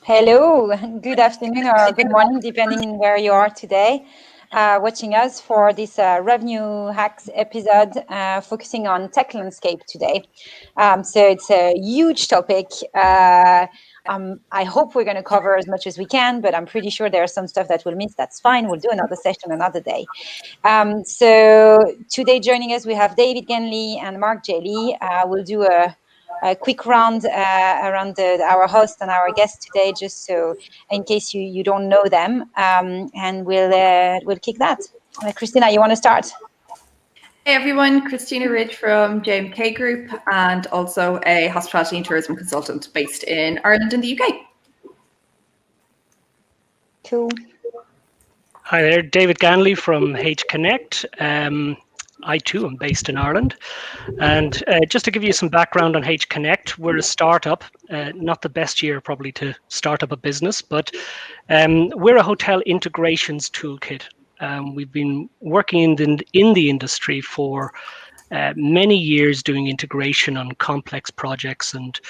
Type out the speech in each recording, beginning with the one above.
Hello, good afternoon or good morning, depending where you are today, watching us for this revenue hacks episode, focusing on tech landscape today. So it's a huge topic. I hope we're going to cover as much as we can, but I'm pretty sure there's some stuff that we'll miss. That's fine. We'll do another session another day. So today joining us, we have David Ganley and Mark Jelly. We'll do a quick round around our host and our guest today, just so in case you don't know them, and we'll kick that. Christina, you want to start? Hey everyone, Christina Ridge from JMK Group and also a hospitality and tourism consultant based in Ireland and the UK. Cool. Hi there, David Ganley from H Connect. I too am based in Ireland. And just to give you some background on H Connect, we're a startup, not the best year probably to start up a business, but we're a hotel integrations toolkit. We've been working in the industry for many years doing integration on complex projects, and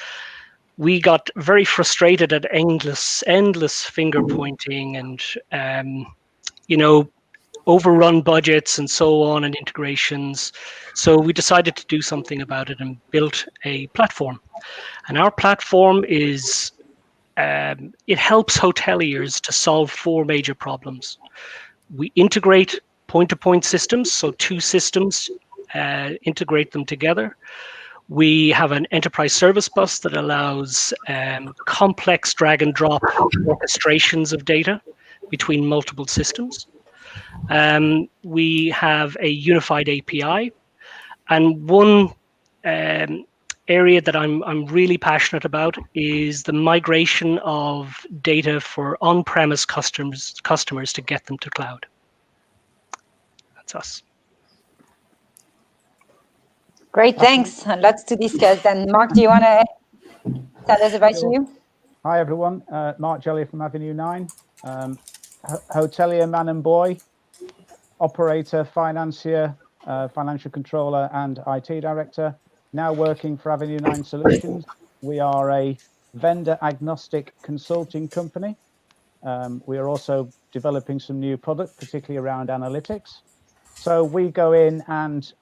we got very frustrated at endless finger pointing and overrun budgets and so on and integrations. So we decided to do something about it and built a platform. And our platform is, it helps hoteliers to solve four major problems. We integrate point-to-point systems, so two systems, integrate them together. We have an enterprise service bus that allows complex drag and drop orchestrations of data between multiple systems. We have a unified API, and one area that I'm really passionate about is the migration of data for on-premise customers to get them to cloud. That's us. Great, thanks. Lots to discuss. And Mark, do you want to tell us about you? Hi everyone, Mark Jelly from Avenue 9, hotelier man and boy, operator, financier, financial controller and IT director, now working for Avenue 9 Solutions. We are a vendor agnostic consulting company. We are also developing some new product, particularly around analytics. So we go in and,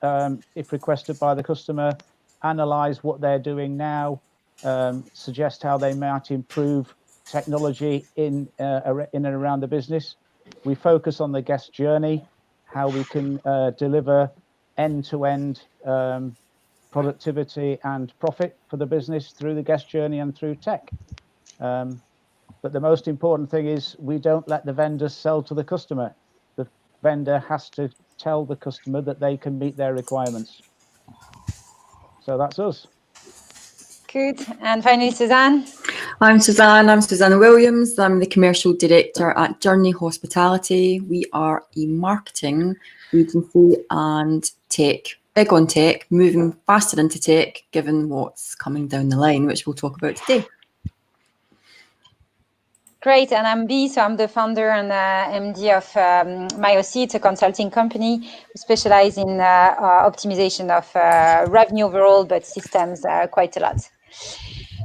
if requested by the customer, analyze what they're doing now, suggest how they might improve technology in and around the business. We focus on the guest journey, how we can deliver end-to-end productivity and profit for the business through the guest journey and through tech. But the most important thing is we don't let the vendors sell to the customer. The vendor has to tell the customer that they can meet their requirements. So that's us. Good. And finally, Suzanne. I'm Suzanne Williams. I'm the commercial director at Journey Hospitality. We are a marketing agency and big on tech, moving faster into tech, given what's coming down the line, which we'll talk about today. Great, and I'm Bea, so I'm the founder and MD of MyOC. It's a consulting company. We specialize in optimization of revenue overall, but systems quite a lot.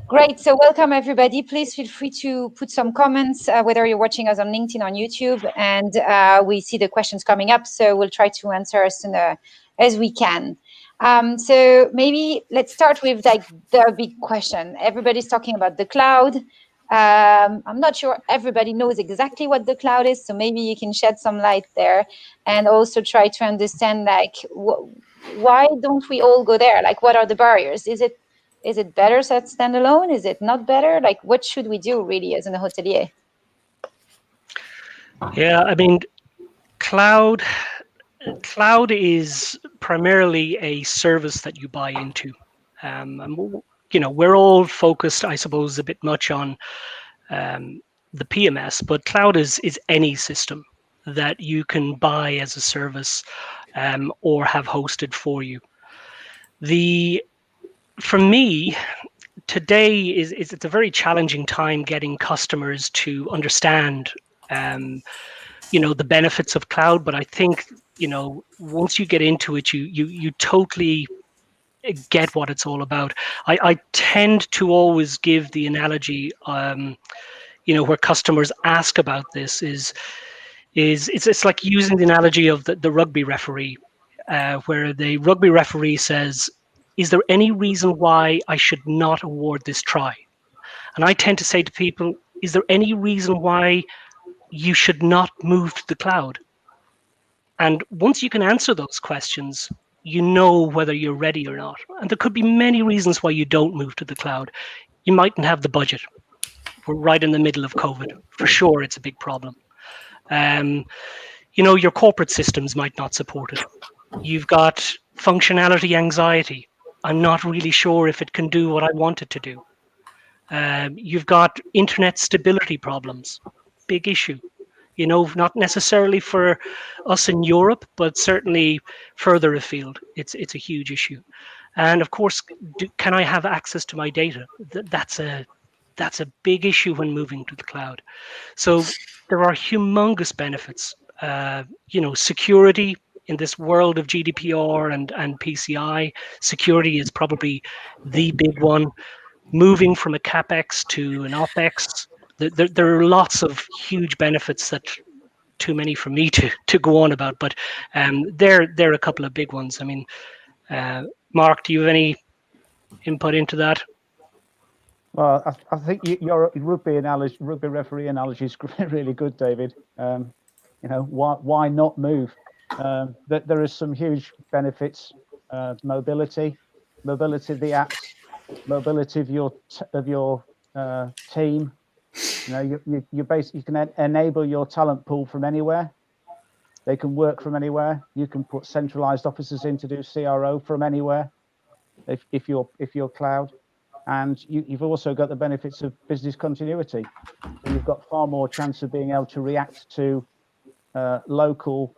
Great, so welcome everybody. Please feel free to put some comments, whether you're watching us on LinkedIn, on YouTube, and we see the questions coming up, so we'll try to answer as soon as we can. So maybe let's start with like the big question. Everybody's talking about the cloud. I'm not sure everybody knows exactly what the cloud is, so maybe you can shed some light there and also try to understand like why don't we all go there? Like what are the barriers? Is it better set standalone? Is it not better? Like what should we do really as an hotelier? Yeah, I mean, cloud is primarily a service that you buy into. We're all focused, I suppose, a bit much on the PMS, but cloud is any system that you can buy as a service or have hosted for you. For me, today it's a very challenging time getting customers to understand the benefits of cloud, but I think once you get into it, you totally get what it's all about. I tend to always give the analogy, where customers ask about this is it's like using the analogy of the rugby referee, where the rugby referee says, is there any reason why I should not award this try? And I tend to say to people, is there any reason why you should not move to the cloud? And once you can answer those questions, you know whether you're ready or not. And there could be many reasons why you don't move to the cloud. You mightn't have the budget. We're right in the middle of COVID. For sure, it's a big problem. Your corporate systems might not support it. You've got functionality anxiety. I'm not really sure if it can do what I want it to do. You've got internet stability problems. Big issue. Not necessarily for us in Europe, but certainly further afield. It's a huge issue. And of course, can I have access to my data? That's a big issue when moving to the cloud. So there are humongous benefits. Security in this world of GDPR and PCI, security is probably the big one. Moving from a CapEx to an OpEx, there are lots of huge benefits that too many for me to go on about, but there are a couple of big ones. I mean, Mark, do you have any input into that? Well, I think your rugby referee analogy is really good, David. Why not move? There is some huge benefits: mobility of the apps, mobility of your team. You can enable your talent pool from anywhere. They can work from anywhere. You can put centralized officers in to do CRO from anywhere, if you're cloud. And you've also got the benefits of business continuity. So you've got far more chance of being able to react to local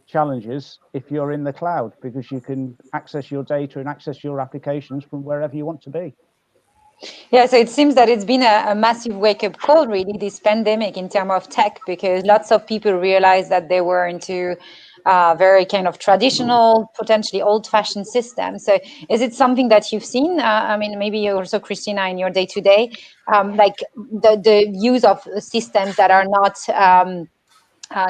challenges if you're in the cloud, because you can access your data and access your applications from wherever you want to be. Yeah, so it seems that it's been a massive wake-up call, really, this pandemic in terms of tech, because lots of people realized that they were into very kind of traditional, potentially old-fashioned systems. So is it something that you've seen? I mean, maybe you also, Christina, in your day-to-day, like the use of systems that are not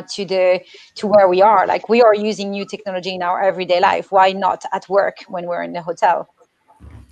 to where we are. Like, we are using new technology in our everyday life. Why not at work when we're in the hotel?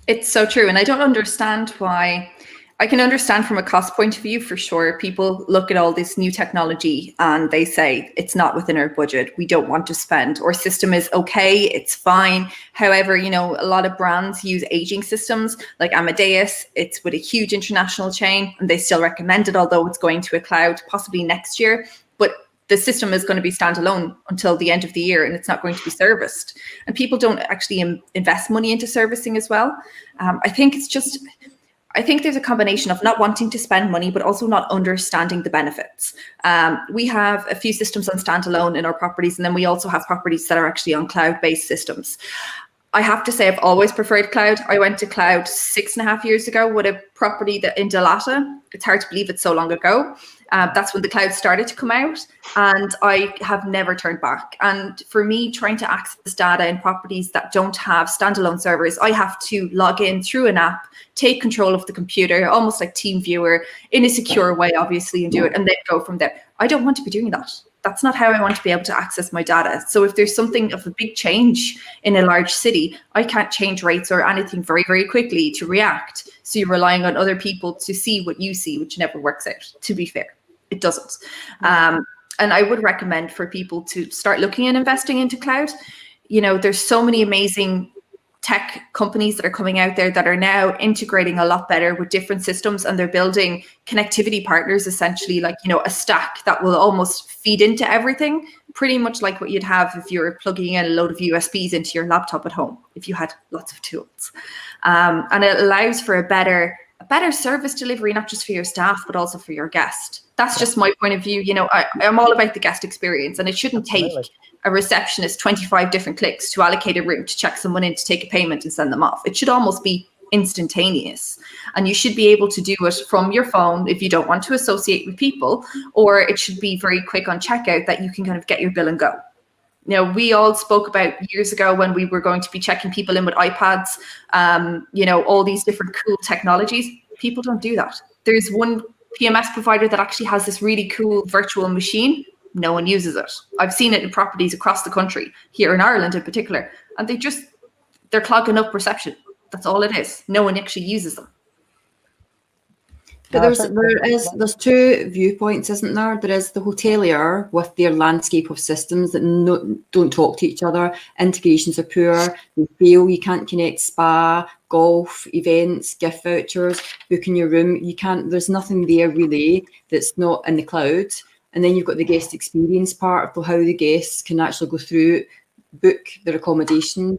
It's so true. And I don't understand why. I can understand from a cost point of view, for sure. People look at all this new technology and they say, it's not within our budget. We don't want to spend. Our system is okay. It's fine. However, a lot of brands use aging systems like Amadeus. It's with a huge international chain and they still recommend it, although it's going to a cloud possibly next year. But the system is going to be standalone until the end of the year and it's not going to be serviced. And people don't actually invest money into servicing as well. I think there's a combination of not wanting to spend money, but also not understanding the benefits. We have a few systems on standalone in our properties, and then we also have properties that are actually on cloud-based systems. I have to say I've always preferred cloud. I went to cloud 6.5 years ago with a property in Dalata. It's hard to believe it's so long ago. That's when the cloud started to come out, and I have never turned back. And for me, trying to access data in properties that don't have standalone servers, I have to log in through an app, take control of the computer, almost like TeamViewer, in a secure way, obviously, and do it, and then go from there. I don't want to be doing that. That's not how I want to be able to access my data. So if there's something of a big change in a large city, I can't change rates or anything very, very quickly to react. So you're relying on other people to see what you see, which never works out, to be fair. It doesn't. And I would recommend for people to start looking at investing into cloud. There's so many amazing tech companies that are coming out there that are now integrating a lot better with different systems, and they're building connectivity partners, essentially like, a stack that will almost feed into everything, pretty much like what you'd have if you were plugging in a load of USBs into your laptop at home, if you had lots of tools. And it allows for a better service delivery, not just for your staff, but also for your guest. That's just my point of view. I'm all about the guest experience, and it shouldn't take a receptionist 25 different clicks to allocate a room, to check someone in, to take a payment and send them off. It should almost be instantaneous, and you should be able to do it from your phone if you don't want to associate with people, or it should be very quick on checkout that you can kind of get your bill and go. We all spoke about years ago when we were going to be checking people in with iPads, all these different cool technologies. People don't do that. There's one PMS provider that actually has this really cool virtual machine. No one uses it. I've seen it in properties across the country, here in Ireland in particular, and they're clogging up reception. That's all it is. No one actually uses them. But there's two viewpoints, isn't there? There is the hotelier with their landscape of systems that don't talk to each other. Integrations are poor. They fail. You can't connect spa, golf, events, gift vouchers, booking your room. You can't. There's nothing there really that's not in the cloud. And then you've got the guest experience part of how the guests can actually go through, book their accommodation,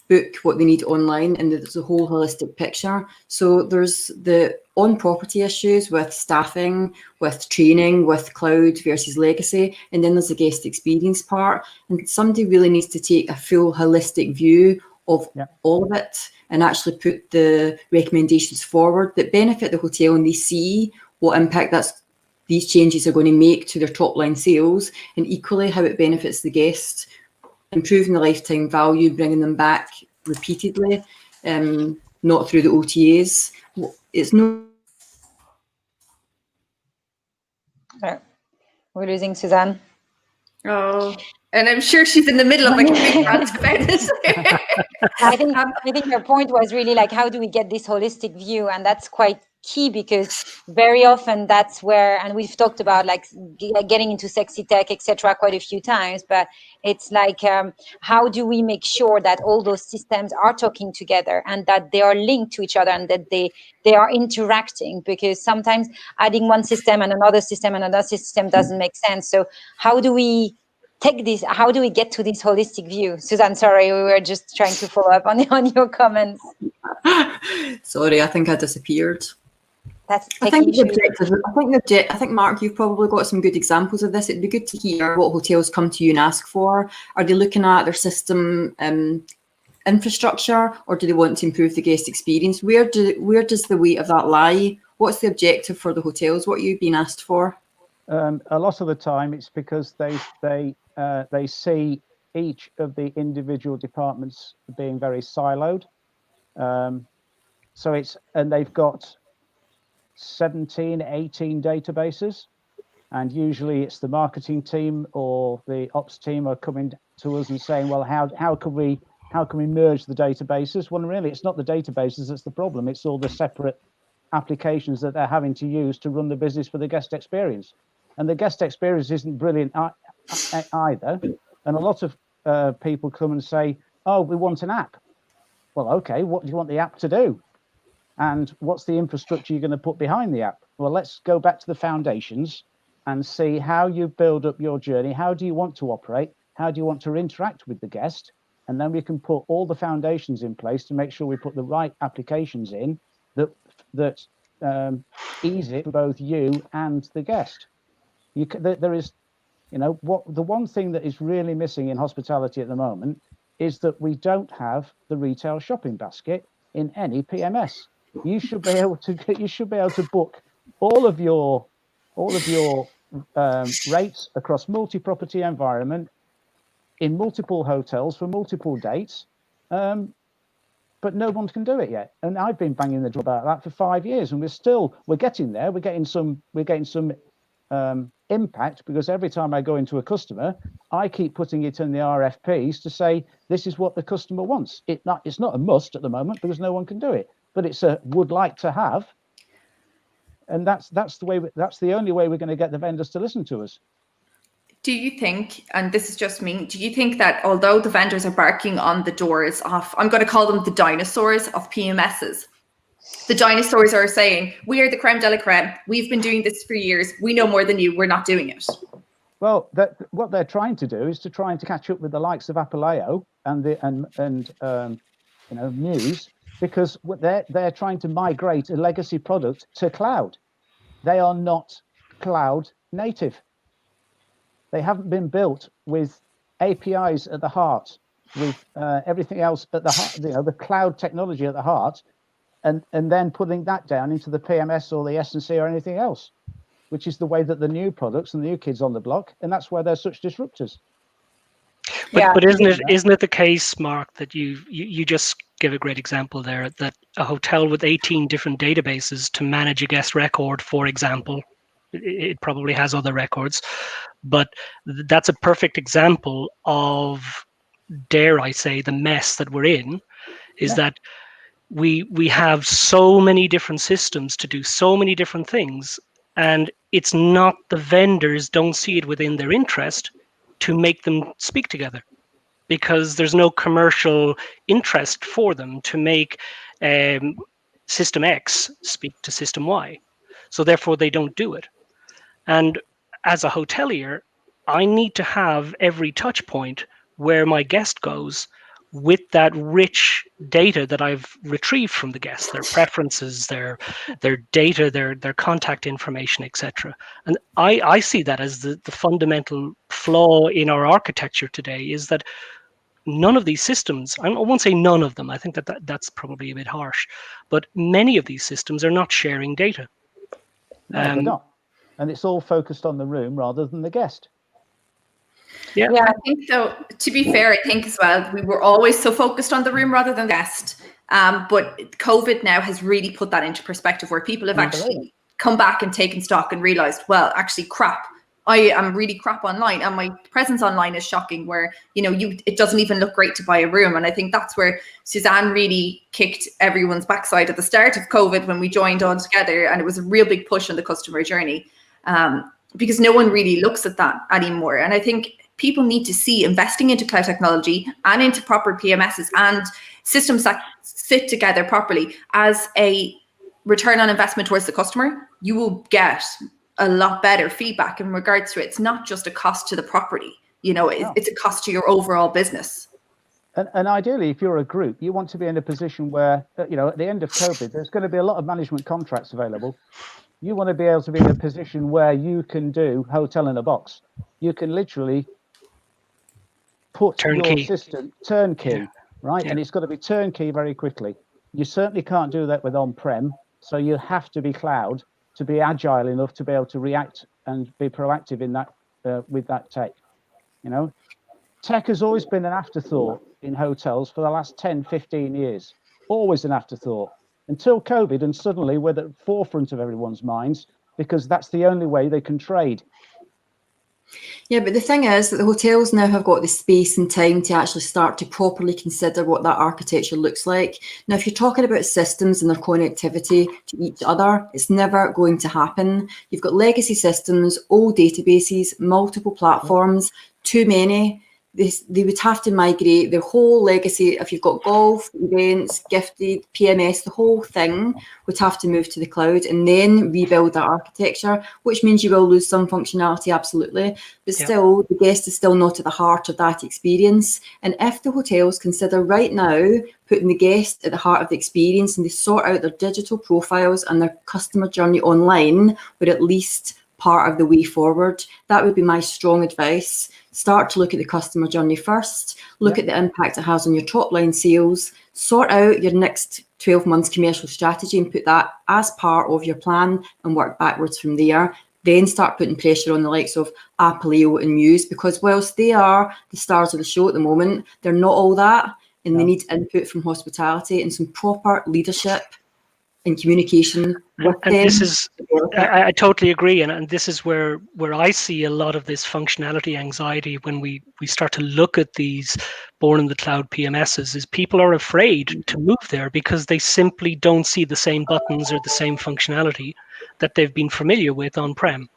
book what they need online, and there's a whole holistic picture. So there's the on-property issues with staffing, with training, with cloud versus legacy, and then there's the guest experience part. And somebody really needs to take a full holistic view of all of it and actually put the recommendations forward that benefit the hotel, and they see what impact these changes are going to make to their top line sales, and equally how it benefits the guest, improving the lifetime value, bringing them back repeatedly, not through the OTAs. It's no. We're losing Suzanne. Oh, and I'm sure she's in the middle of like a big rant about it. I think your point was really like, how do we get this holistic view? And that's quite key, because very often that's where, and we've talked about like getting into sexy tech, etc., quite a few times, but it's like, how do we make sure that all those systems are talking together and that they are linked to each other and that they are interacting? Because sometimes adding one system and another system doesn't make sense. So how do we take this? How do we get to this holistic view? Suzanne, sorry, we were just trying to follow up on your comments. Sorry, I think I disappeared. That's I think Mark, you've probably got some good examples of this. It'd be good to hear what hotels come to you and ask for. Are they looking at their system infrastructure, or do they want to improve the guest experience? Where does the weight of that lie? What's the objective for the hotels? What are you being asked for? A lot of the time, it's because they see each of the individual departments being very siloed. And they've got 17, 18 databases, and usually it's the marketing team or the ops team are coming to us and saying, well, how can we merge the databases? Well, really, it's not the databases that's the problem. It's all the separate applications that they're having to use to run the business for the guest experience. And the guest experience isn't brilliant either. And a lot of people come and say, oh, we want an app. Well, okay, what do you want the app to do? And what's the infrastructure you're going to put behind the app? Well, let's go back to the foundations and see how you build up your journey. How do you want to operate? How do you want to interact with the guest? And then we can put all the foundations in place to make sure we put the right applications in that ease it for both you and the guest. There is, the one thing that is really missing in hospitality at the moment is that we don't have the retail shopping basket in any PMS. You should be able to book all of your rates across multi-property environment in multiple hotels for multiple dates, but no one can do it yet. And I've been banging the drum about that for 5 years, and we're getting there. We're getting some impact, because every time I go into a customer, I keep putting it in the RFPs to say this is what the customer wants. It's not a must at the moment because no one can do it, but it's a would like to have, and that's the only way we're going to get the vendors to listen to us. Do you think, and this is just me, do you think that although the vendors are barking on the doors of, I'm going to call them the dinosaurs of PMSs, the dinosaurs are saying, we are the creme de la creme, we've been doing this for years, we know more than you, we're not doing it? Well, what they're trying to do is to catch up with the likes of Apollo and News, because they're trying to migrate a legacy product to cloud. They are not cloud native. They haven't been built with APIs at the heart, with everything else at the heart, the cloud technology at the heart, and then putting that down into the PMS or the S&C or anything else, which is the way that the new products and the new kids on the block, and that's why they're such disruptors. But isn't it the case, Mark, that you just give a great example there, that a hotel with 18 different databases to manage a guest record, for example, it probably has other records, but that's a perfect example of, dare I say, the mess that we're in, is that we have so many different systems to do so many different things, and it's not, the vendors don't see it within their interest to make them speak together, because there's no commercial interest for them to make system X speak to system Y. So therefore they don't do it. And as a hotelier, I need to have every touch point where my guest goes with that rich data that I've retrieved from the guests, their preferences, their data, their contact information, etc. And I see that as the fundamental flaw in our architecture today, is that none of these systems, I won't say none of them, I think that's probably a bit harsh, but many of these systems are not sharing data. No, they're not. And it's all focused on the room rather than the guest. Yeah, I think so. To be fair, I think as well, we were always so focused on the room rather than guest. But COVID now has really put that into perspective, where people have actually come back and taken stock and realized, well, actually, crap, I am really crap online, and my presence online is shocking, where, it doesn't even look great to buy a room. And I think that's where Suzanne really kicked everyone's backside at the start of COVID, when we joined on together, and it was a real big push on the customer journey, because no one really looks at that anymore. And I think people need to see investing into cloud technology and into proper PMSs and systems that sit together properly as a return on investment towards the customer. You will get a lot better feedback in regards to it. It's not just a cost to the property, it's a cost to your overall business. And ideally, if you're a group, you want to be in a position where, at the end of COVID, there's going to be a lot of management contracts available. You want to be able to be in a position where you can do hotel in a box. You can literally put your system turnkey, right? Yeah. And it's got to be turnkey very quickly. You certainly can't do that with on-prem. So you have to be cloud to be agile enough to be able to react and be proactive in that with that tech. Tech has always been an afterthought in hotels for the last 10, 15 years. Always an afterthought until COVID, and suddenly we're at the forefront of everyone's minds, because that's the only way they can trade. Yeah, but the thing is that the hotels now have got the space and time to actually start to properly consider what that architecture looks like. Now, if you're talking about systems and their connectivity to each other, it's never going to happen. You've got legacy systems, old databases, multiple platforms, too many. They would have to migrate their whole legacy. If you've got golf, events, gifted, PMS, the whole thing would have to move to the cloud and then rebuild that architecture, which means you will lose some functionality, absolutely. But still, the guest is still not at the heart of that experience. And if the hotels consider right now putting the guest at the heart of the experience, and they sort out their digital profiles and their customer journey online, we're at least part of the way forward. That would be my strong advice. Start to look at the customer journey first, look at the impact it has on your top line sales, sort out your next 12 months commercial strategy and put that as part of your plan and work backwards from there. Then start putting pressure on the likes of Apaleo and Muse, because whilst they are the stars of the show at the moment, they're not all that, and they need input from hospitality and some proper leadership and communication with them. This is, I totally agree, and this is where I see a lot of this functionality anxiety when we start to look at these born in the cloud PMSs, is people are afraid to move there because they simply don't see the same buttons or the same functionality that they've been familiar with on-prem.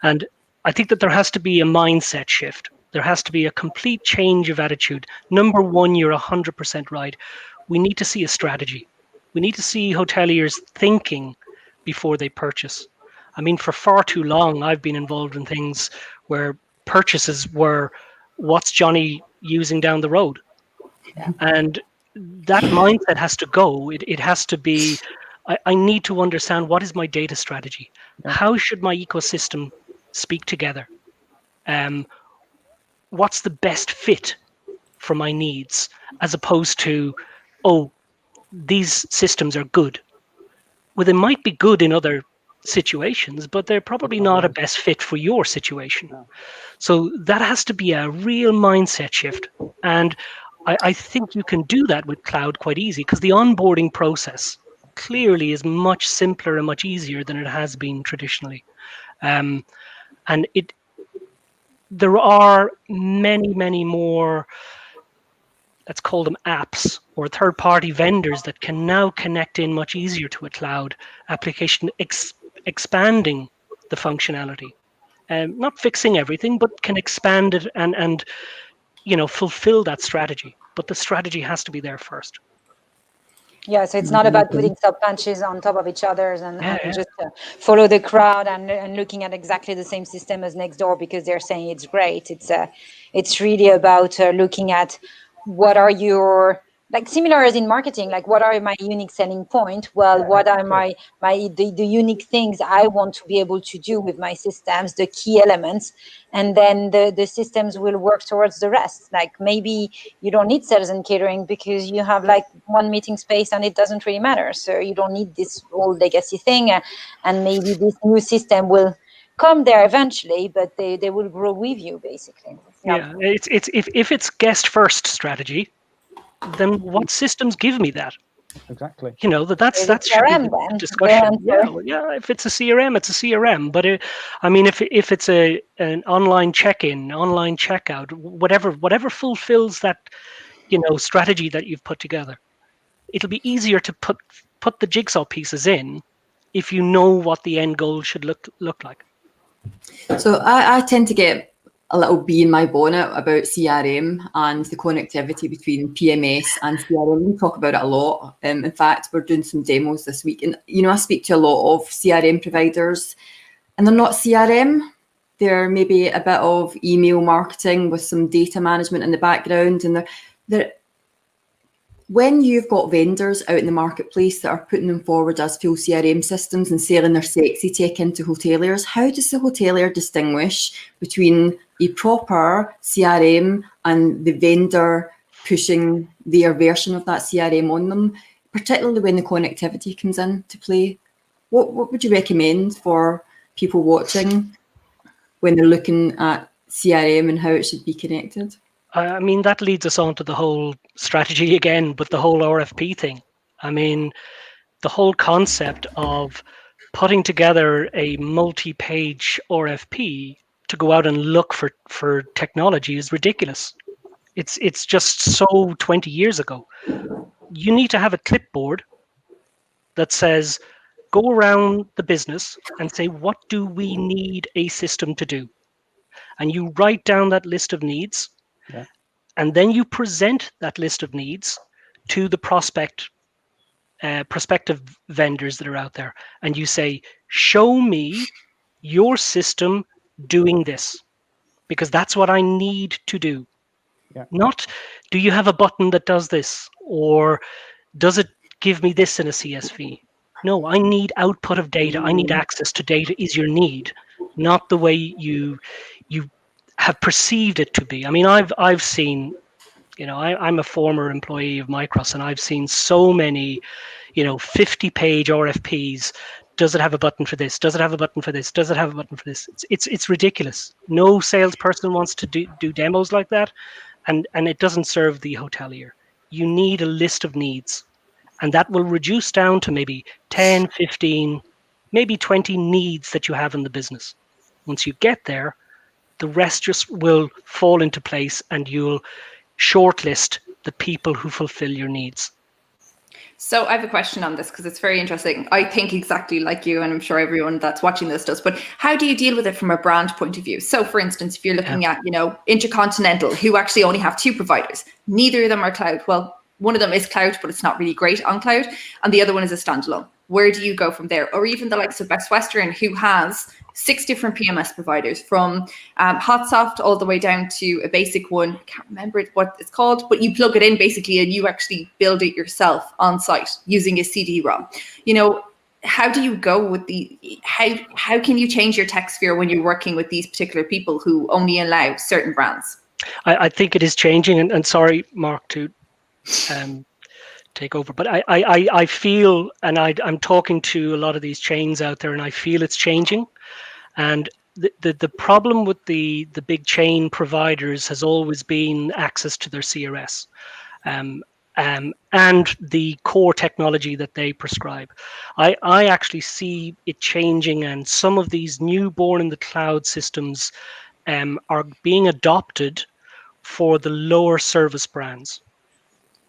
And I think that there has to be a mindset shift. There has to be a complete change of attitude. Number one, you're 100% right. We need to see a strategy. We need to see hoteliers thinking before they purchase. I mean, for far too long, I've been involved in things where purchases were, what's Johnny using down the road? Yeah. And that mindset has to go. It has to be, I need to understand, what is my data strategy? Yeah. How should my ecosystem speak together? What's the best fit for my needs, as opposed to, these systems are good. Well, they might be good in other situations, but they're probably not a best fit for your situation. So that has to be a real mindset shift. And I think you can do that with cloud quite easy, because the onboarding process clearly is much simpler and much easier than it has been traditionally. And there are many more, let's call them apps or third-party vendors, that can now connect in much easier to a cloud application, expanding the functionality. Not fixing everything, but can expand it and fulfill that strategy. But the strategy has to be there first. Yeah, so it's not about putting sub-branches on top of each other and just follow the crowd and looking at exactly the same system as next door because they're saying it's great. It's really about looking at what are your, like similar as in marketing, like what are my unique selling point? Well, what are the unique things I want to be able to do with my systems, the key elements, and then the systems will work towards the rest. Like maybe you don't need sales and catering because you have like one meeting space and it doesn't really matter. So you don't need this old legacy thing, and maybe this new system will come there eventually, but they will grow with you basically. It's if it's guest first strategy, then what systems give me that? Exactly. That should be the discussion. If it's a CRM, it's a CRM. But if it's an online check-in, online checkout, whatever fulfills that strategy that you've put together, it'll be easier to put the jigsaw pieces in if you know what the end goal should look like. So I tend to get a little bee in my bonnet about CRM and the connectivity between PMS and CRM. We talk about it a lot. In fact, we're doing some demos this week. And, I speak to a lot of CRM providers, and they're not CRM. They're maybe a bit of email marketing with some data management in the background. And they're when you've got vendors out in the marketplace that are putting them forward as full CRM systems and selling their sexy tech into hoteliers, how does the hotelier distinguish between a proper CRM and the vendor pushing their version of that CRM on them, particularly when the connectivity comes into play? What would you recommend for people watching when they're looking at CRM and how it should be connected? That leads us on to the whole strategy again, but the whole RFP thing. The whole concept of putting together a multi-page RFP to go out and look for technology is ridiculous. It's just so 20 years ago. You need to have a clipboard that says, go around the business and say, what do we need a system to do? And you write down that list of needs. Yeah. And then you present that list of needs to the prospective vendors that are out there. And you say, show me your system doing this, because that's what I need to do. Yeah. Not, do you have a button that does this? Or does it give me this in a CSV? No, I need output of data. I need access to data is your need, not the way you have perceived it to be. I've seen, I'm a former employee of Micros, and I've seen so many, 50-page RFPs. Does it have a button for this? Does it have a button for this? Does it have a button for this? It's ridiculous. No salesperson wants to do demos like that, and it doesn't serve the hotelier. You need a list of needs, and that will reduce down to maybe 10, 15, maybe 20 needs that you have in the business. Once you get there, the rest just will fall into place, and you'll shortlist the people who fulfill your needs. So I have a question on this because it's very interesting. I think exactly like you, and I'm sure everyone that's watching this does, but how do you deal with it from a brand point of view? So for instance, if you're looking at, Intercontinental, who actually only have 2 providers, neither of them are cloud. Well, one of them is cloud, but it's not really great on cloud. And the other one is a standalone. Where do you go from there? Or even the likes of Best Western, who has 6 different PMS providers, from HotSoft all the way down to a basic one. I can't remember what it's called, but you plug it in basically and you actually build it yourself on site using a CD-ROM. How do you go with how can you change your tech sphere when you're working with these particular people who only allow certain brands? I think it is changing, and sorry, Mark, to take over. But I feel, and I'm talking to a lot of these chains out there, and I feel it's changing. And the problem with the big chain providers has always been access to their CRS. And the core technology that they prescribe. I actually see it changing, and some of these new born in the cloud systems are being adopted for the lower service brands.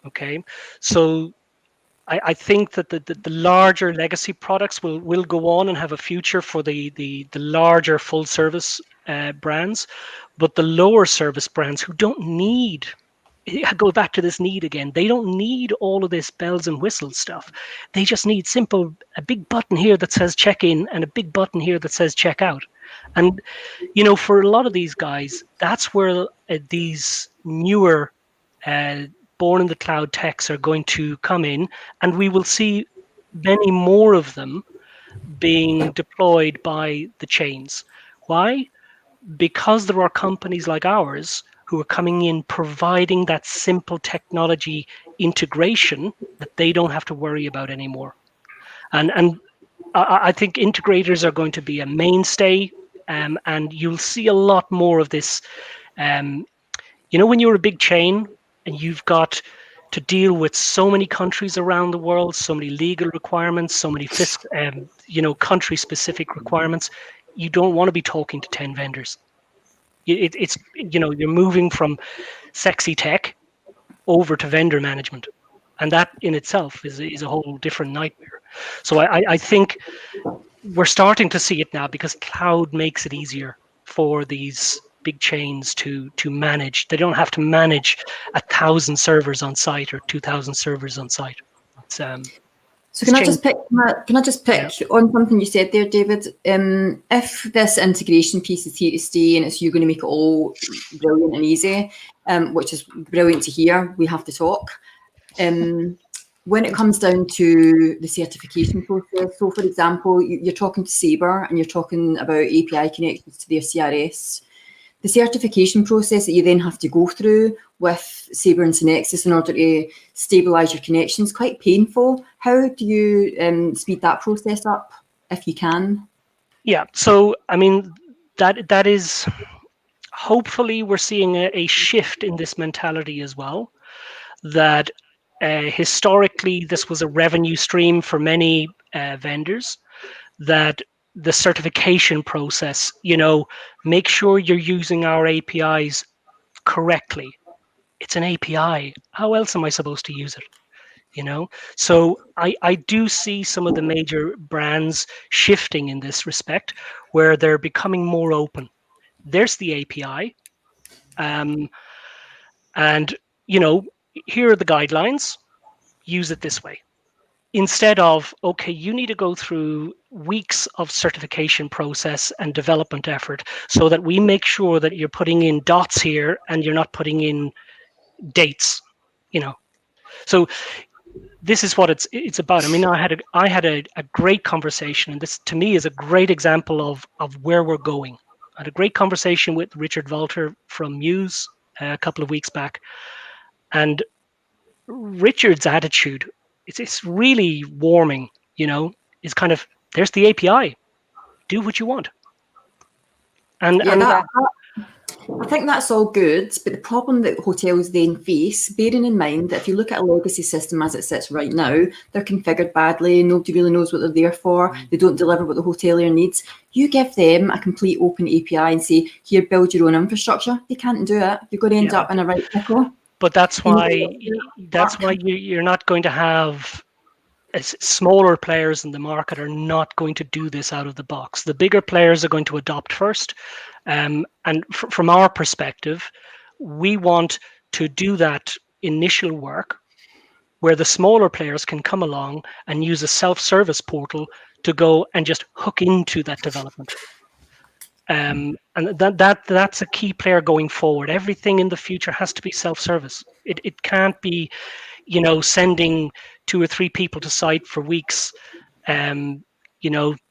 Okay, so I think that the larger legacy products will go on and have a future for the larger full service brands, but the lower service brands who don't need, I go back to this need again. They don't need all of this bells and whistles stuff. They just need a big button here that says check in and a big button here that says check out. And, for a lot of these guys, that's where these newer born in the cloud techs are going to come in, and we will see many more of them being deployed by the chains. Why? Because there are companies like ours who are coming in providing that simple technology integration that they don't have to worry about anymore. And I think integrators are going to be a mainstay, and you'll see a lot more of this. When you're a big chain and you've got to deal with so many countries around the world, so many legal requirements, so many country-specific requirements, you don't want to be talking to 10 vendors. It's you're moving from sexy tech over to vendor management, and that in itself is a whole different nightmare. So I think we're starting to see it now, because cloud makes it easier for these big chains to manage. They don't have to manage 1,000 servers on site or 2,000 servers on site. It's So can I just pick on something you said there, David? If this integration piece is here to stay and it's you're going to make it all brilliant and easy, which is brilliant to hear, we have to talk. When it comes down to the certification process, so for example, you're talking to Sabre and you're talking about API connections to their CRS. The certification process that you then have to go through with Sabre and Synexus in order to stabilize your connections, quite painful. How do you speed that process up, if you can? Yeah, so I mean, that is, hopefully we're seeing a shift in this mentality as well, that historically this was a revenue stream for many vendors, that the certification process, make sure you're using our APIs correctly. It's an API. How else am I supposed to use it? So I do see some of the major brands shifting in this respect, where they're becoming more open. There's the API, and here are the guidelines. Use it this way, instead of, okay, you need to go through weeks of certification process and development effort so that we make sure that you're putting in dots here and you're not putting in dates. So this is what it's about. I mean, I had a great conversation, and this to me is a great example of where we're going. I had a great conversation with Richard Walter from Muse a couple of weeks back, and Richard's attitude, it's really warming. Is kind of, there's the API, do what you want. And I think that's all good, but the problem that hotels then face, bearing in mind that if you look at a legacy system as it sits right now, they're configured badly, nobody really knows what they're there for, they don't deliver what the hotelier needs. You give them a complete open API and say, here, build your own infrastructure. They can't do it. You're going to end up in a right pickle. But that's why you're not going to have smaller players in the market are not going to do this out of the box. The bigger players are going to adopt first. And from our perspective, we want to do that initial work where the smaller players can come along and use a self-service portal to go and just hook into that development. And that's a key player going forward. Everything in the future has to be self-service. It can't be, sending 2 or 3 people to site for weeks, to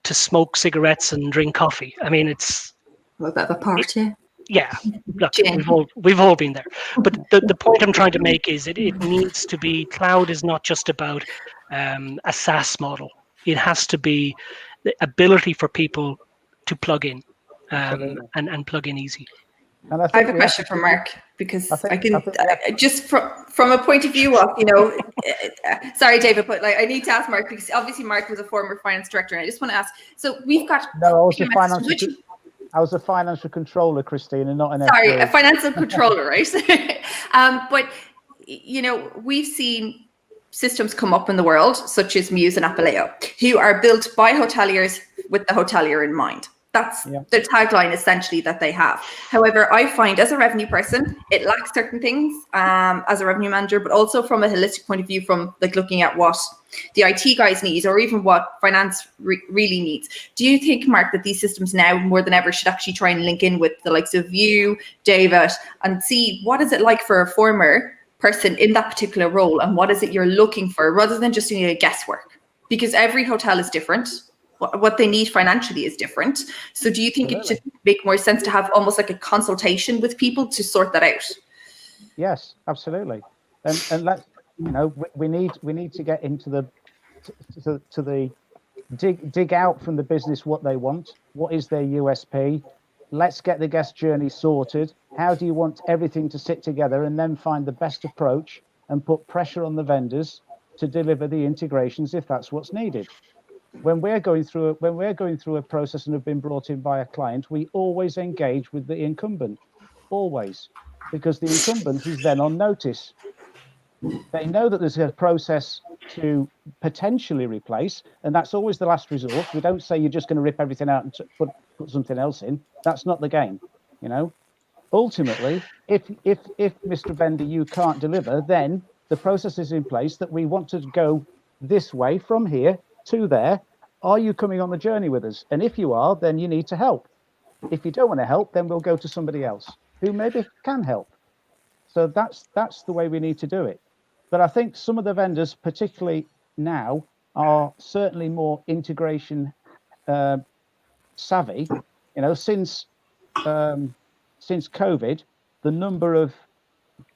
smoke cigarettes and drink coffee. I mean, it's a bit of a party. Yeah, look, Jane. we've all been there. But the point I'm trying to make is it needs to be, cloud is not just about a SaaS model. It has to be the ability for people to plug in Absolutely. and plug in easy. And I I think have a we have question to for keep- Mark, because I think- I can I think we have- just from a point of view of, sorry, David, but like I need to ask Mark, because obviously Mark was a former finance director, and I just want to ask. So we've got No, I was a PMS, financial controller, Christine, and not an sorry, FD. a financial controller, right? But we've seen systems come up in the world, such as Muse and Apaleo, who are built by hoteliers with the hotelier in mind. That's the tagline essentially that they have. However, I find as a revenue person, it lacks certain things as a revenue manager, but also from a holistic point of view, from like looking at what the IT guys need, or even what finance really needs. Do you think, Mark, that these systems now more than ever should actually try and link in with the likes of you, David, and see what is it like for a former person in that particular role, and what is it you're looking for, rather than just doing a guesswork? Because every hotel is different. What they need financially is different. So do you think it should make more sense to have almost like a consultation with people to sort that out? Yes, absolutely. And let's, we need to get into the dig out from the business what they want. What is their USP? Let's get the guest journey sorted. How do you want everything to sit together, and then find the best approach and put pressure on the vendors to deliver the integrations if that's what's needed. When we're going through a process and have been brought in by a client, we always engage with the incumbent, always, because the incumbent is then on notice. They know that there's a process to potentially replace, and that's always the last resort. We don't say you're just going to rip everything out and put something else in. That's not the game, Ultimately, if Mr. Vendor, you can't deliver, then the process is in place that we want to go this way from here to there. Are you coming on the journey with us? And if you are, then you need to help. If you don't want to help, then we'll go to somebody else who maybe can help. So that's the way we need to do it. But I think some of the vendors, particularly now, are certainly more integration savvy. Since COVID, the number of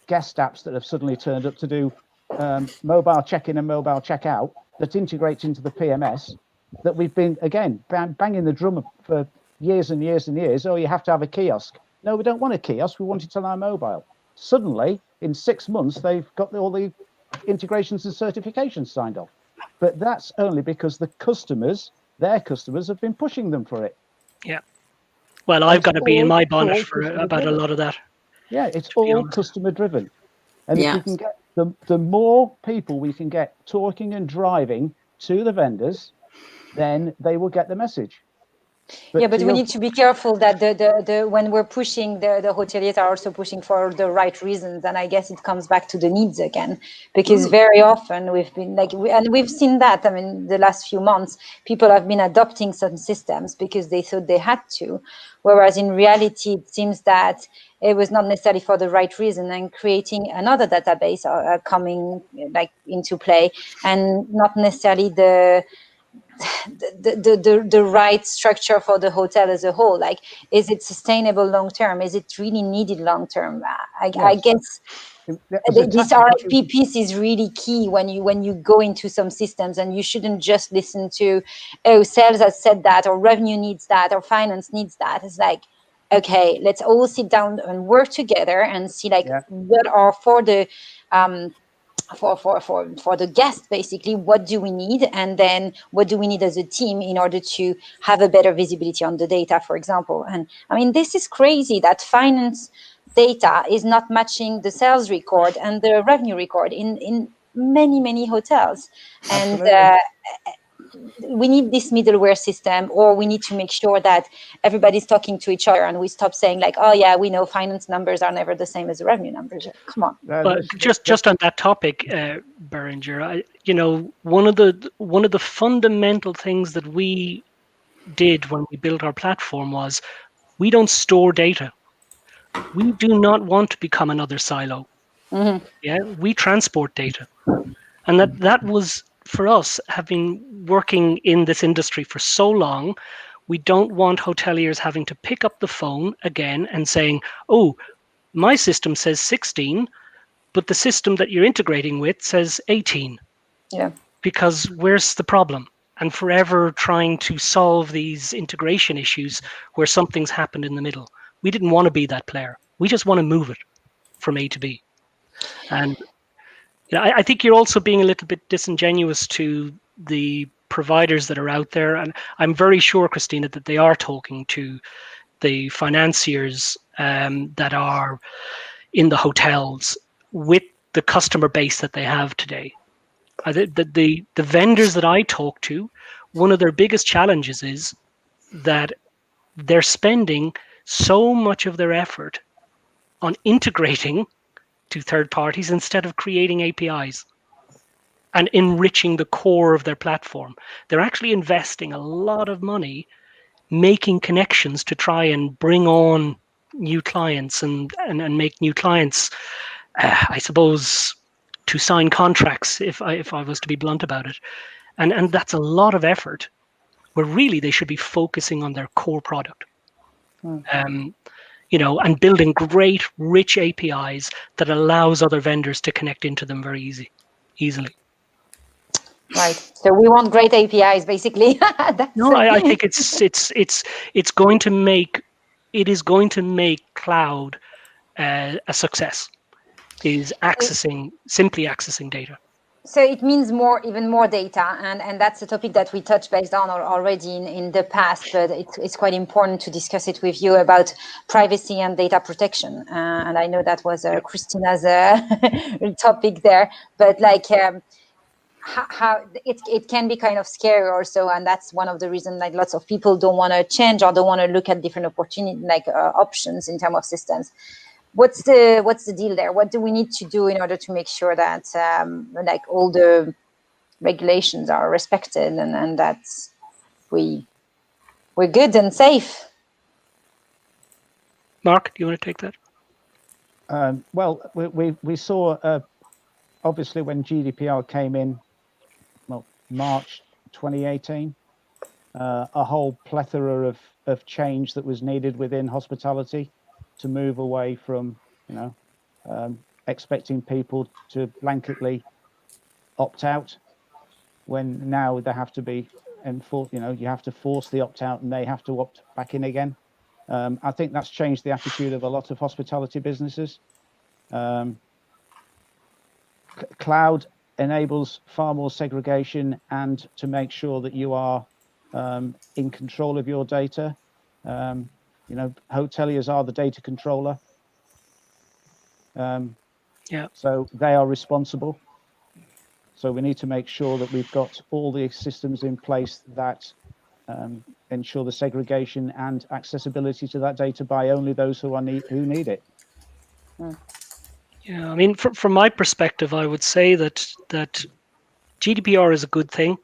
guest apps that have suddenly turned up to do mobile check-in and mobile check-out that integrates into the PMS, that we've been, again, banging the drum for years and years and years. Oh, you have to have a kiosk. No, we don't want a kiosk. We want it on our mobile. Suddenly, in 6 months, they've got all the integrations and certifications signed off. But that's only because their customers have been pushing them for it. Yeah. Well, I've got to be in my bonnet for about a lot of that. Yeah, it's all customer driven. And if we can get the more people we can get talking and driving to the vendors, then they will get the message. But we need to be careful that the when we're pushing, the hoteliers are also pushing for the right reasons, and I guess it comes back to the needs again, because very often we've been we've seen that. I mean, the last few months, people have been adopting some systems because they thought they had to, whereas in reality, it seems that it was not necessarily for the right reason, and creating another database coming into play, and not necessarily the right structure for the hotel as a whole. Like, is it sustainable long term? Is it really needed long term? I guess this RFP piece is really key when you go into some systems, and you shouldn't just listen to, oh, sales has said that, or revenue needs that, or finance needs that. It's like, okay, let's all sit down and work together and see what are for the for the guest, basically, what do we need, and then what do we need as a team in order to have a better visibility on the data, for example. And I mean, this is crazy that finance data is not matching the sales record and the revenue record in many hotels. Absolutely. And we need this middleware system, or we need to make sure that everybody's talking to each other, and we stop saying like, oh yeah, we know finance numbers are never the same as the revenue numbers. Come on. But just on that topic, Beringer, one of the fundamental things that we did when we built our platform was we don't store data. We do not want to become another silo. Mm-hmm. Yeah, we transport data, and that was, for us, having working in this industry for so long, We don't want hoteliers having to pick up the phone again and saying, oh, my system says 16, but the system that you're integrating with says 18. Yeah. Because where's the problem? And forever trying to solve these integration issues where something's happened in the middle. We didn't want to be that player. We just want to move it from A to B. And I think you're also being a little bit disingenuous to the providers that are out there. And I'm very sure, Christina, that they are talking to the financiers that are in the hotels with the customer base that they have today. The vendors that I talk to, one of their biggest challenges is that they're spending so much of their effort on integrating to third parties instead of creating APIs and enriching the core of their platform. They're actually investing a lot of money making connections to try and bring on new clients and make new clients, I suppose, to sign contracts, if I was to be blunt about it. And that's a lot of effort where really they should be focusing on their core product. And building great, rich APIs that allows other vendors to connect into them very easily. Right. So we want great APIs, basically. No, I think it's going to make cloud a success. Is simply accessing data. So it means even more data, and that's a topic that we touched base on already in the past, but it's quite important to discuss it with you about privacy and data protection. And I know that was Christina's topic there, but how it can be kind of scary also, and that's one of the reasons lots of people don't want to change or don't want to look at different opportunity options in terms of systems. What's the deal there? What do we need to do in order to make sure that all the regulations are respected and that we're good and safe? Mark, do you want to take that? Well, we saw obviously when GDPR came in, March 2018, a whole plethora of change that was needed within hospitality to move away from, expecting people to blanketly opt out when now they have to be enforced. You have to force the opt out and they have to opt back in again. I think that's changed the attitude of a lot of hospitality businesses. Cloud enables far more segregation and to make sure that you are in control of your data. Hoteliers are the data controller. So they are responsible. So we need to make sure that we've got all the systems in place that ensure the segregation and accessibility to that data by only those who need it. Yeah, I mean, from my perspective, I would say that GDPR is a good thing.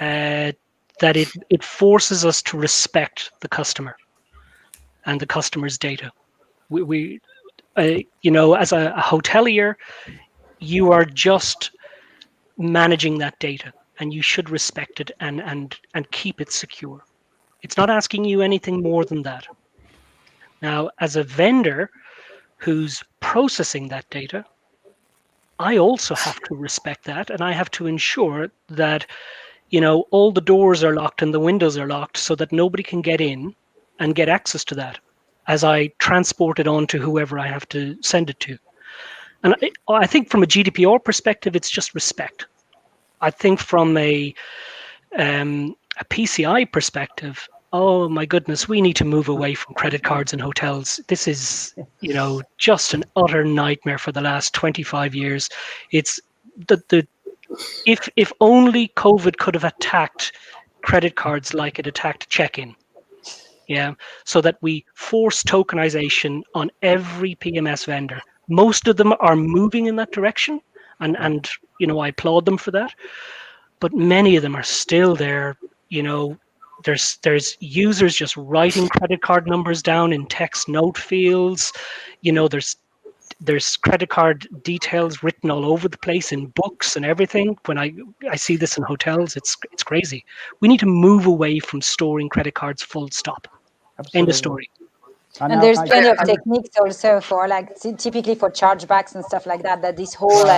That it forces us to respect the customer and the customer's data. We as a hotelier, you are just managing that data, and you should respect it and keep it secure. It's not asking you anything more than that. Now, as a vendor who's processing that data, I also have to respect that, and I have to ensure that all the doors are locked and the windows are locked so that nobody can get in and get access to that as I transport it on to whoever I have to send it to. And I think from a GDPR perspective, it's just respect. I think from a PCI perspective, oh my goodness, we need to move away from credit cards in hotels. This is, just an utter nightmare for the last 25 years. It's if only COVID could have attacked credit cards like it attacked check-in. Yeah, so that we force tokenization on every PMS vendor. Most of them are moving in that direction, and I applaud them for that. But many of them are still there. There's users just writing credit card numbers down in text note fields. There's There's credit card details written all over the place in books and everything. When I see this in hotels, it's crazy. We need to move away from storing credit cards, full stop. Absolutely. End of story. And there's plenty of techniques also for like typically for chargebacks and stuff like that. That this whole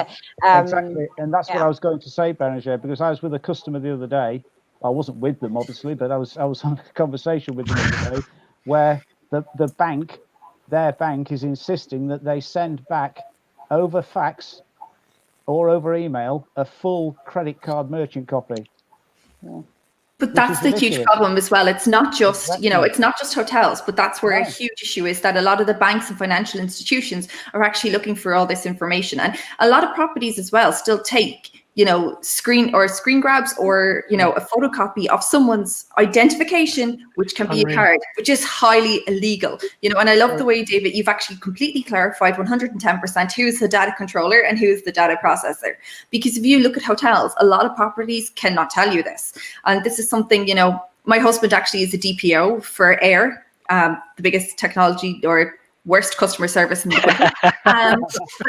exactly, and that's what I was going to say, Bérenger, because I was with a customer the other day. I wasn't with them, obviously, but I was having a conversation with them the other day, where the bank, their bank, is insisting that they send back over fax or over email a full credit card merchant copy. Yeah. But that's the huge problem as well. It's not just, Exactly. it's not just hotels, but that's where a huge issue is, that a lot of the banks and financial institutions are actually looking for all this information. And a lot of properties as well still take, screen grabs or, a photocopy of someone's identification, which can be a card, which is highly illegal, and I love the way, David, you've actually completely clarified 110% who's the data controller and who's the data processor. Because if you look at hotels, a lot of properties cannot tell you this. And this is something, my husband actually is a DPO for Air, the biggest technology or worst customer service in the country. But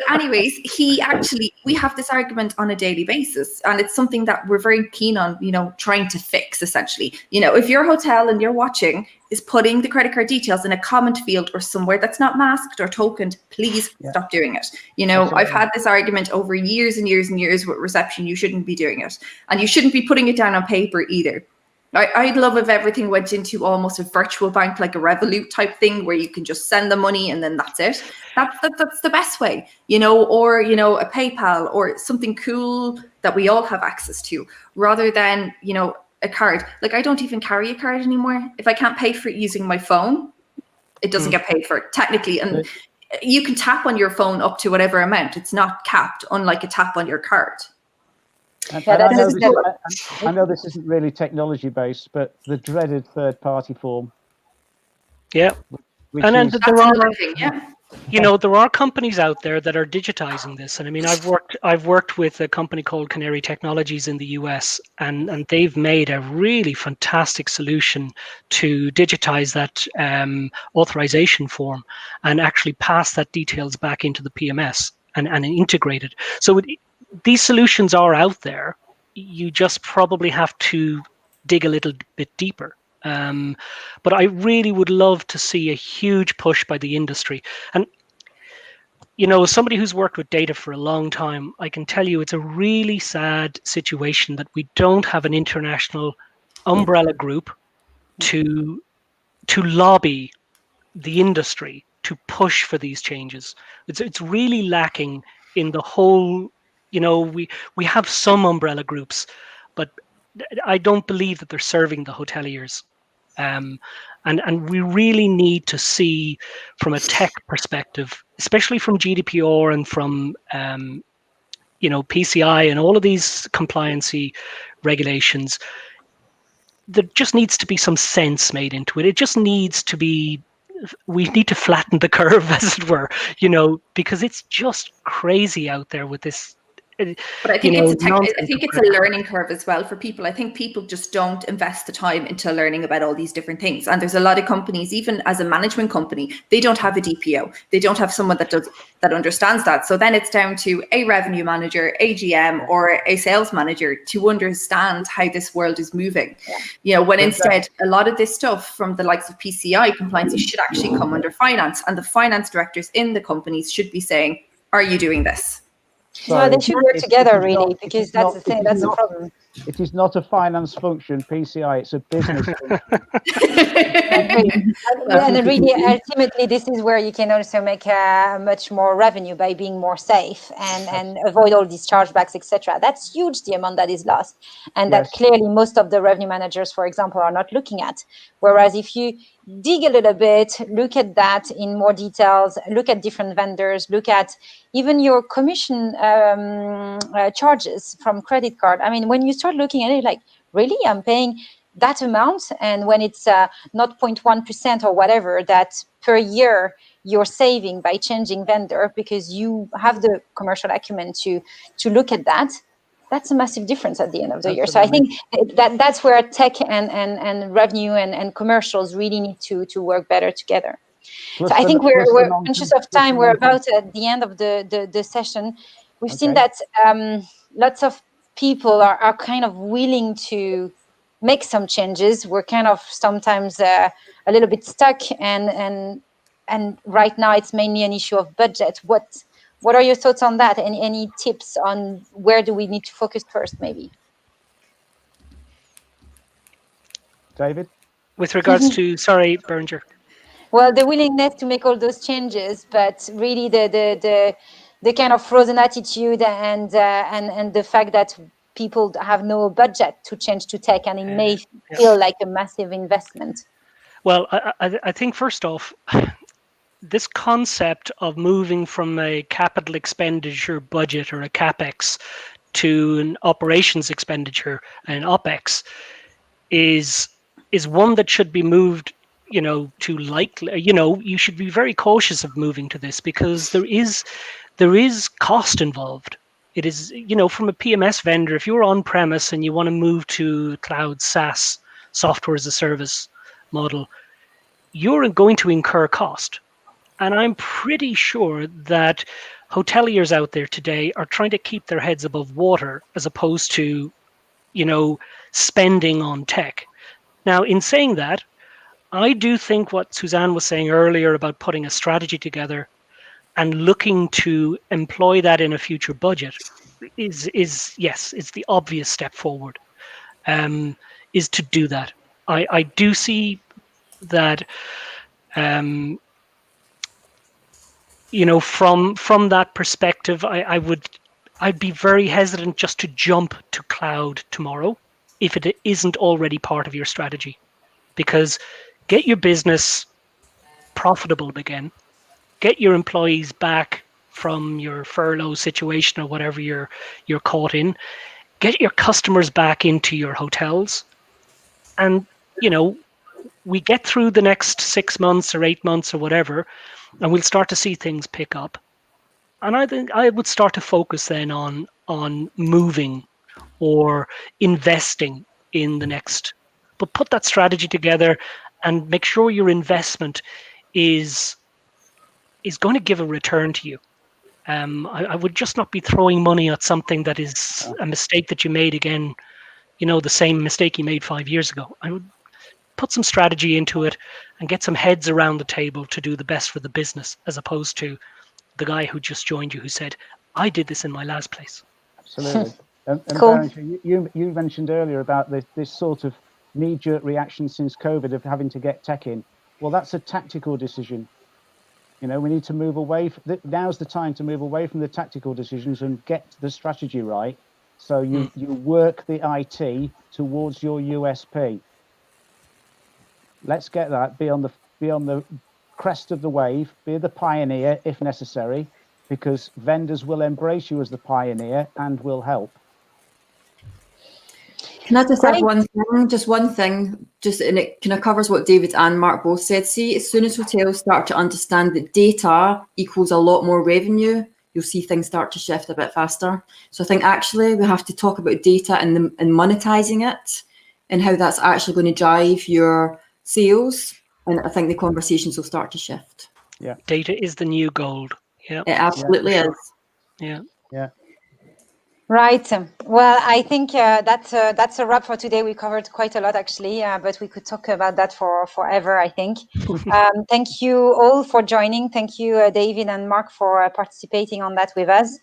anyways, we have this argument on a daily basis, and it's something that we're very keen on, trying to fix essentially. If your hotel and you're watching is putting the credit card details in a comment field or somewhere that's not masked or tokened, please stop doing it. I've had this argument over years and years and years with reception. You shouldn't be doing it, and you shouldn't be putting it down on paper either. I'd love if everything went into almost a virtual bank, like a Revolut type thing, where you can just send the money and then that's it. That's the best way, or, a PayPal or something cool that we all have access to, rather than, a card. Like, I don't even carry a card anymore. If I can't pay for it using my phone, it doesn't get paid for technically. And you can tap on your phone up to whatever amount. It's not capped, unlike a tap on your card. I know this isn't really technology based, but the dreaded third-party form. Yeah, and then there are companies out there that are digitizing this, and I mean, I've worked with a company called Canary Technologies in the US, and they've made a really fantastic solution to digitize that authorization form and actually pass that details back into the PMS and integrate it. So these solutions are out there. You just probably have to dig a little bit deeper. But I really would love to see a huge push by the industry. And, somebody who's worked with data for a long time, I can tell you it's a really sad situation that we don't have an international umbrella group to lobby the industry to push for these changes. It's really lacking in the whole. We have some umbrella groups, but I don't believe that they're serving the hoteliers. And we really need to see, from a tech perspective, especially from GDPR and from PCI and all of these compliancy regulations, there just needs to be some sense made into it. It just needs to be. We need to flatten the curve, as it were, because it's just crazy out there with this. But I think it's a learning curve as well for people. I think people just don't invest the time into learning about all these different things. And there's a lot of companies, even as a management company, they don't have a DPO. They don't have someone that understands that. So then it's down to a revenue manager, a GM, or a sales manager to understand how this world is moving. When instead a lot of this stuff from the likes of PCI compliance should actually come under finance, and the finance directors in the companies should be saying, "Are you doing this?" So they should work together, really, because that's the thing. That's the problem. It is not a finance function, PCI. It's a business function. And really, ultimately, this is where you can also make much more revenue by being more safe and avoid all these chargebacks, etc. That's huge, the amount that is lost, and that clearly most of the revenue managers, for example, are not looking at. Whereas if you dig a little bit, look at that in more details, look at different vendors, look at even your commission charges from credit card. I mean, when you start looking at it, like, really, I'm paying that amount, and when it's 0.1% or whatever that per year you're saving by changing vendor because you have the commercial acumen to look at that, that's a massive difference at the end of the year. So I think that's where tech and revenue and commercials really need to work better together. So I think we're conscious of time. We're about at the end of the session. We've seen that lots of people are kind of willing to make some changes. We're kind of sometimes a little bit stuck, and right now it's mainly an issue of budget. What are your thoughts on that? Any tips on where do we need to focus first, maybe? David? With regards to, sorry, Berger. Well, the willingness to make all those changes, but really the kind of frozen attitude and the fact that people have no budget to change to tech, and it may feel like a massive investment. Well, I think first off, this concept of moving from a capital expenditure budget or a CapEx to an operations expenditure, an OpEx, is one that should be moved, to likely, you should be very cautious of moving to this, because there is cost involved. It is, from a PMS vendor, if you're on premise and you want to move to cloud SaaS, software as a service model, you're going to incur cost. And I'm pretty sure that hoteliers out there today are trying to keep their heads above water as opposed to, spending on tech. Now, in saying that, I do think what Suzanne was saying earlier about putting a strategy together and looking to employ that in a future budget is yes, it's the obvious step forward, is to do that. I do see that, from that perspective, I'd be very hesitant just to jump to cloud tomorrow if it isn't already part of your strategy, because get your business profitable again, get your employees back from your furlough situation or whatever you're caught in, get your customers back into your hotels, and we get through the next 6 months or 8 months or whatever, and we'll start to see things pick up. And I think I would start to focus then on moving or investing in the next, but put that strategy together and make sure your investment is going to give a return to you. I would just not be throwing money at something that is a mistake that you made again, the same mistake you made 5 years ago. I would put some strategy into it and get some heads around the table to do the best for the business, as opposed to the guy who just joined you who said, I did this in my last place. Absolutely. And Cool. Berenger, you mentioned earlier about this sort of knee-jerk reaction since COVID of having to get tech in. Well, that's a tactical decision. We need to move away. Now's the time to move away from the tactical decisions and get the strategy right. So you work the IT towards your USP. Let's get that. Be on the crest of the wave. Be the pioneer if necessary, because vendors will embrace you as the pioneer and will help. Can I just add one thing? And it kind of covers what David and Mark both said. See, as soon as hotels start to understand that data equals a lot more revenue, you'll see things start to shift a bit faster. So I think actually we have to talk about data and monetizing it and how that's actually going to drive your sales. And I think the conversations will start to shift. Yeah. Data is the new gold. Yeah. It absolutely is. Yeah. Yeah. Right. Well, I think that's a wrap for today. We covered quite a lot, actually, but we could talk about that for forever, I think. Thank you all for joining. Thank you, David and Mark, for participating on that with us.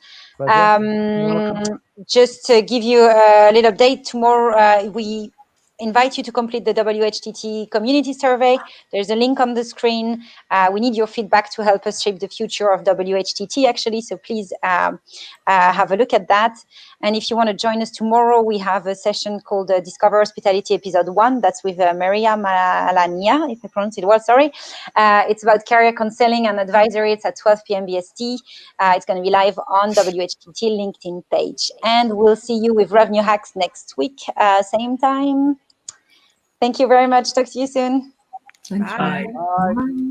Just to give you a little update, tomorrow we invite you to complete the WHTT community survey. There's a link on the screen. We need your feedback to help us shape the future of WHTT, actually. So please have a look at that. And if you want to join us tomorrow, we have a session called Discover Hospitality Episode 1. That's with Maria Malania, if I pronounce it well, sorry. It's about career counseling and advisory. It's at 12 p.m. BST. It's going to be live on WHTT LinkedIn page. And we'll see you with Revenue Hacks next week, same time. Thank you very much. Talk to you soon. Thank you. Bye. Bye.